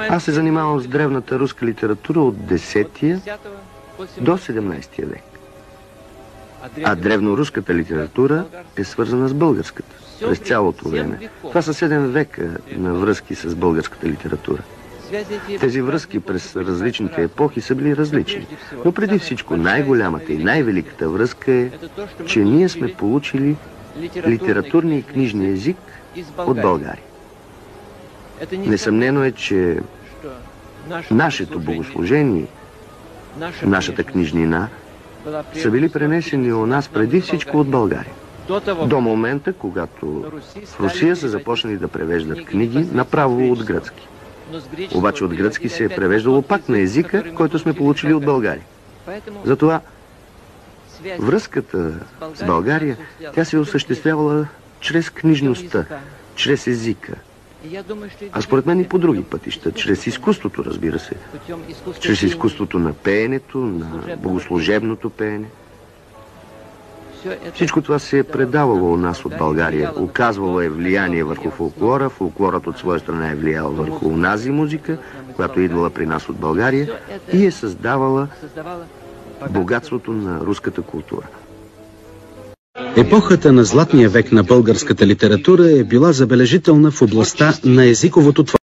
Аз се занимавам с древната руска литература от 10-я до 17 век. А древноруската литература е свързана с българската през цялото време. Това са 7 века на връзки с българската литература. Тези връзки през различните епохи са били различни. Но преди всичко най-голямата и най-великата връзка е, че ние сме получили литературния и книжния език от България. Несъмнено е, че нашето богослужение, нашата книжнина са били пренесени у нас преди всичко от България. До момента, когато в Русия са започнали да превеждат книги направо от гръцки. Обаче от гръцки се е превеждало пак на езика, който сме получили от България. Затова връзката с България, тя се е осъществявала чрез книжността, чрез езика. А според мен и по други пътища, чрез изкуството, разбира се. Чрез изкуството на пеенето, на богослужебното пеене. Всичко това се е предавало у нас от България. Оказвало е влияние върху фолклора. Фолклорът от своя страна е влиял върху онази музика, която е идвала при нас от България и е създавала богатството на руската култура. Епохата на златния век на българската литература е била забележителна в областта на езиковото творчество.